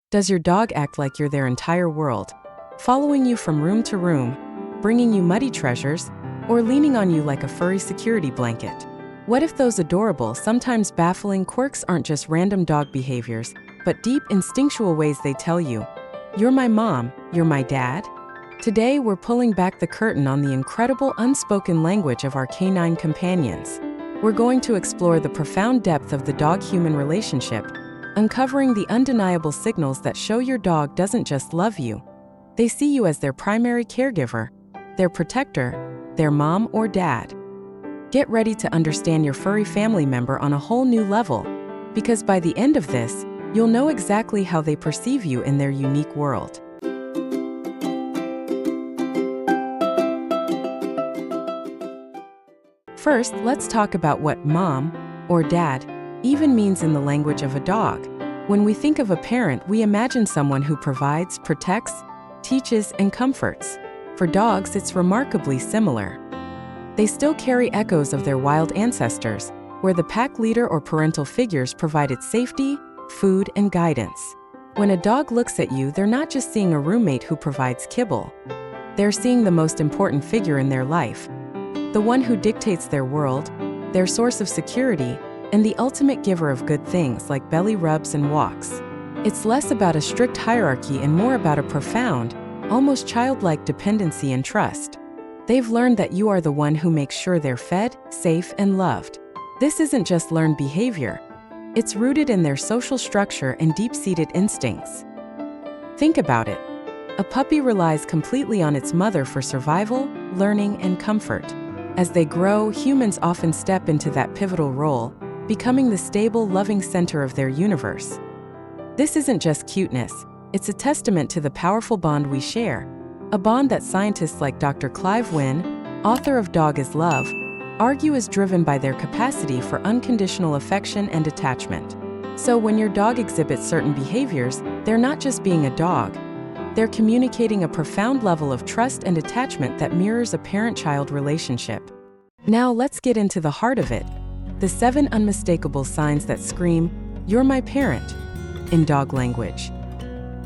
Does your dog act like you're their entire world, following you from room to room, bringing you muddy treasures, or leaning on you like a furry security blanket? What if those adorable, sometimes baffling quirks aren't just random dog behaviors, but deep instinctual ways they tell you, "You're my mom, you're my dad"? Today, we're pulling back the curtain on the incredible unspoken language of our canine companions. We're going to explore the profound depth of the dog-human relationship, uncovering the undeniable signals that show your dog doesn't just love you. They see you as their primary caregiver, their protector, their mom or dad. Get ready to understand your furry family member on a whole new level, because by the end of this, you'll know exactly how they perceive you in their unique world. First, let's talk about what mom, or dad, even means in the language of a dog. When we think of a parent, we imagine someone who provides, protects, teaches, and comforts. For dogs, it's remarkably similar. They still carry echoes of their wild ancestors, where the pack leader or parental figures provided safety, food, and guidance. When a dog looks at you, they're not just seeing a roommate who provides kibble. They're seeing the most important figure in their life, the one who dictates their world, their source of security, and the ultimate giver of good things like belly rubs and walks. It's less about a strict hierarchy and more about a profound, almost childlike dependency and trust. They've learned that you are the one who makes sure they're fed, safe, and loved. This isn't just learned behavior. It's rooted in their social structure and deep-seated instincts. Think about it. A puppy relies completely on its mother for survival, learning, and comfort. As they grow, humans often step into that pivotal role, becoming the stable, loving center of their universe. This isn't just cuteness, it's a testament to the powerful bond we share, a bond that scientists like Dr. Clive Wynne, author of Dog is Love, argue is driven by their capacity for unconditional affection and attachment. So when your dog exhibits certain behaviors, they're not just being a dog, they're communicating a profound level of trust and attachment that mirrors a parent-child relationship. Now let's get into the heart of it. The 7 unmistakable signs that scream, "You're my parent," in dog language.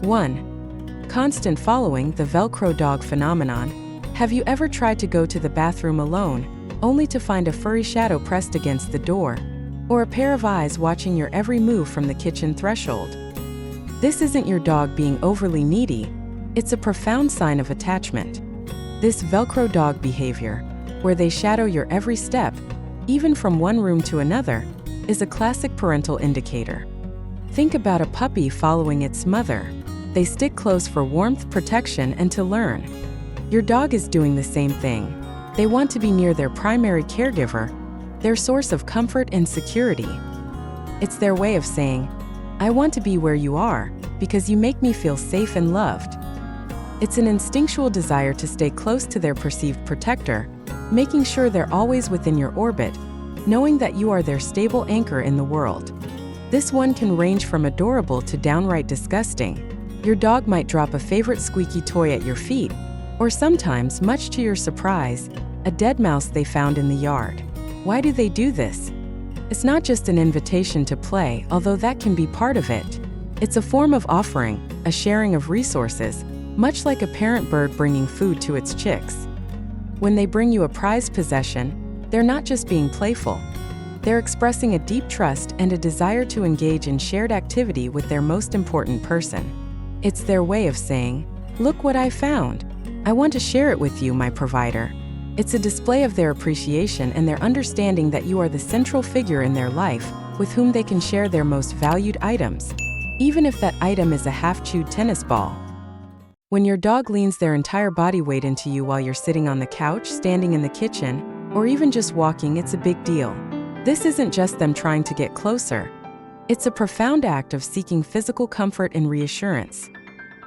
1. Constant following, the Velcro dog phenomenon. Have you ever tried to go to the bathroom alone, only to find a furry shadow pressed against the door, or a pair of eyes watching your every move from the kitchen threshold? This isn't your dog being overly needy, it's a profound sign of attachment. This Velcro dog behavior, where they shadow your every step, even from one room to another, is a classic parental indicator. Think about a puppy following its mother. They stick close for warmth, protection, and to learn. Your dog is doing the same thing. They want to be near their primary caregiver, their source of comfort and security. It's their way of saying, "I want to be where you are, because you make me feel safe and loved." It's an instinctual desire to stay close to their perceived protector, making sure they're always within your orbit, knowing that you are their stable anchor in the world. This one can range from adorable to downright disgusting. Your dog might drop a favorite squeaky toy at your feet, or sometimes, much to your surprise, a dead mouse they found in the yard. Why do they do this? It's not just an invitation to play, although that can be part of it. It's a form of offering, a sharing of resources, much like a parent bird bringing food to its chicks. When they bring you a prized possession, they're not just being playful. They're expressing a deep trust and a desire to engage in shared activity with their most important person. It's their way of saying, "Look what I found. I want to share it with you, my provider." It's a display of their appreciation and their understanding that you are the central figure in their life, with whom they can share their most valued items, even if that item is a half-chewed tennis ball. When your dog leans their entire body weight into you while you're sitting on the couch, standing in the kitchen, or even just walking, it's a big deal. This isn't just them trying to get closer. It's a profound act of seeking physical comfort and reassurance.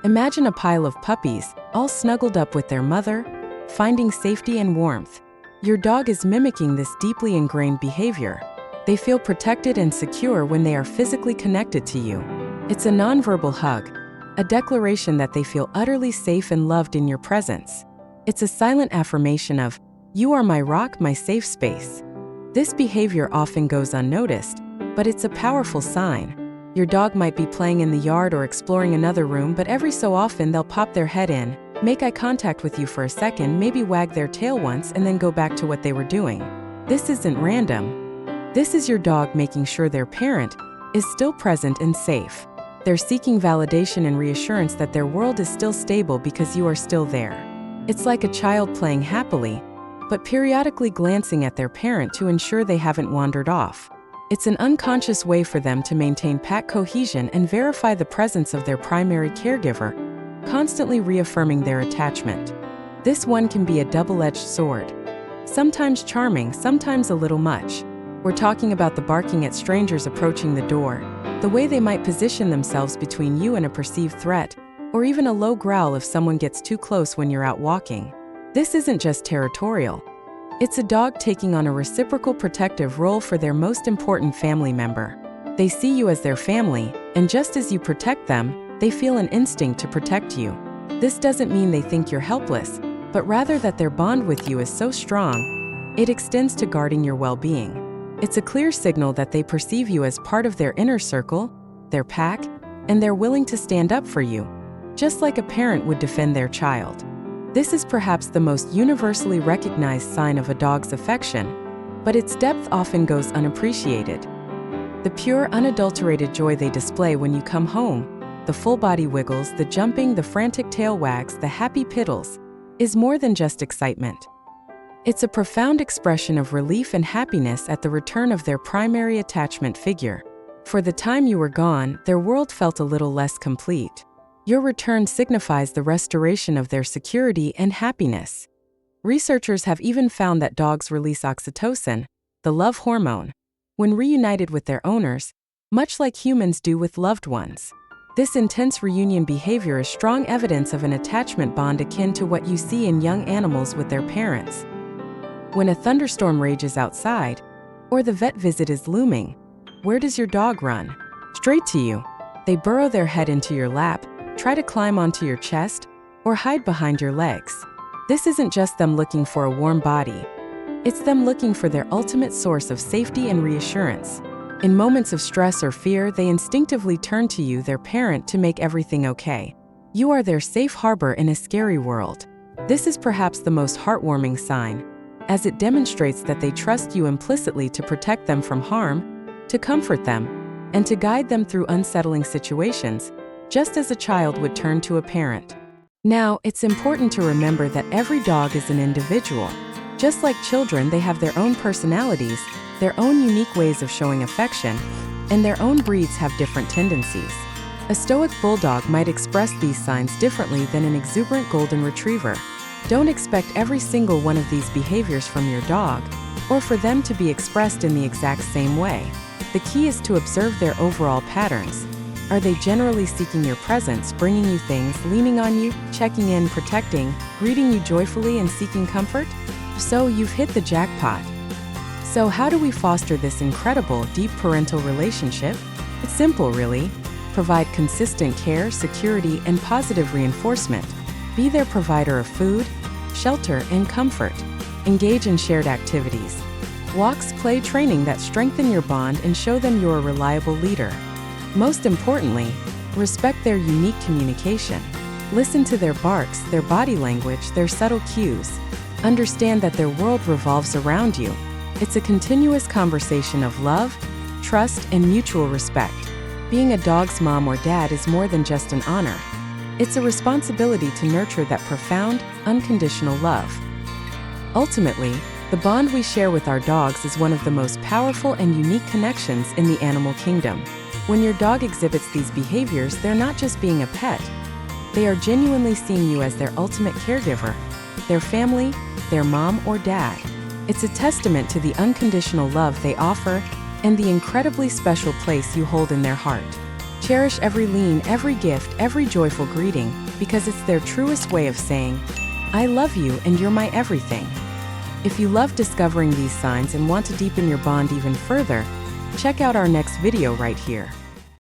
Imagine a pile of puppies, all snuggled up with their mother, finding safety and warmth. Your dog is mimicking this deeply ingrained behavior. They feel protected and secure when they are physically connected to you. It's a nonverbal hug, a declaration that they feel utterly safe and loved in your presence. It's a silent affirmation of, "You are my rock, my safe space." This behavior often goes unnoticed, but it's a powerful sign. Your dog might be playing in the yard or exploring another room, but every so often they'll pop their head in, make eye contact with you for a second, maybe wag their tail once, and then go back to what they were doing. This isn't random. This is your dog making sure their parent is still present and safe. They're seeking validation and reassurance that their world is still stable because you are still there. It's like a child playing happily, but periodically glancing at their parent to ensure they haven't wandered off. It's an unconscious way for them to maintain pack cohesion and verify the presence of their primary caregiver, constantly reaffirming their attachment. This one can be a double-edged sword. Sometimes charming, sometimes a little much. We're talking about the barking at strangers approaching the door, the way they might position themselves between you and a perceived threat, or even a low growl if someone gets too close when you're out walking. This isn't just territorial. It's a dog taking on a reciprocal protective role for their most important family member. They see you as their family, and just as you protect them, they feel an instinct to protect you. This doesn't mean they think you're helpless, but rather that their bond with you is so strong, it extends to guarding your well-being. It's a clear signal that they perceive you as part of their inner circle, their pack, and they're willing to stand up for you, just like a parent would defend their child. This is perhaps the most universally recognized sign of a dog's affection, but its depth often goes unappreciated. The pure, unadulterated joy they display when you come home, the full body wiggles, the jumping, the frantic tail wags, the happy piddles, is more than just excitement. It's a profound expression of relief and happiness at the return of their primary attachment figure. For the time you were gone, their world felt a little less complete. Your return signifies the restoration of their security and happiness. Researchers have even found that dogs release oxytocin, the love hormone, when reunited with their owners, much like humans do with loved ones. This intense reunion behavior is strong evidence of an attachment bond akin to what you see in young animals with their parents. When a thunderstorm rages outside, or the vet visit is looming, where does your dog run? Straight to you. They burrow their head into your lap, try to climb onto your chest, or hide behind your legs. This isn't just them looking for a warm body. It's them looking for their ultimate source of safety and reassurance. In moments of stress or fear, they instinctively turn to you, their parent, to make everything okay. You are their safe harbor in a scary world. This is perhaps the most heartwarming sign, as it demonstrates that they trust you implicitly to protect them from harm, to comfort them, and to guide them through unsettling situations, just as a child would turn to a parent. Now, it's important to remember that every dog is an individual. Just like children, they have their own personalities, their own unique ways of showing affection, and their own breeds have different tendencies. A stoic bulldog might express these signs differently than an exuberant golden retriever. Don't expect every single one of these behaviors from your dog, or for them to be expressed in the exact same way. The key is to observe their overall patterns. Are they generally seeking your presence, bringing you things, leaning on you, checking in, protecting, greeting you joyfully, and seeking comfort? So you've hit the jackpot. So how do we foster this incredible, deep parental relationship? It's simple, really. Provide consistent care, security, and positive reinforcement. Be their provider of food, shelter, and comfort. Engage in shared activities. Walks, play, training that strengthen your bond and show them you're a reliable leader. Most importantly, respect their unique communication. Listen to their barks, their body language, their subtle cues. Understand that their world revolves around you. It's a continuous conversation of love, trust, and mutual respect. Being a dog's mom or dad is more than just an honor. It's a responsibility to nurture that profound, unconditional love. Ultimately, the bond we share with our dogs is one of the most powerful and unique connections in the animal kingdom. When your dog exhibits these behaviors, they're not just being a pet. They are genuinely seeing you as their ultimate caregiver, their family, their mom or dad. It's a testament to the unconditional love they offer and the incredibly special place you hold in their heart. Cherish every lean, every gift, every joyful greeting, because it's their truest way of saying, "I love you and you're my everything." If you love discovering these signs and want to deepen your bond even further, check out our next video right here.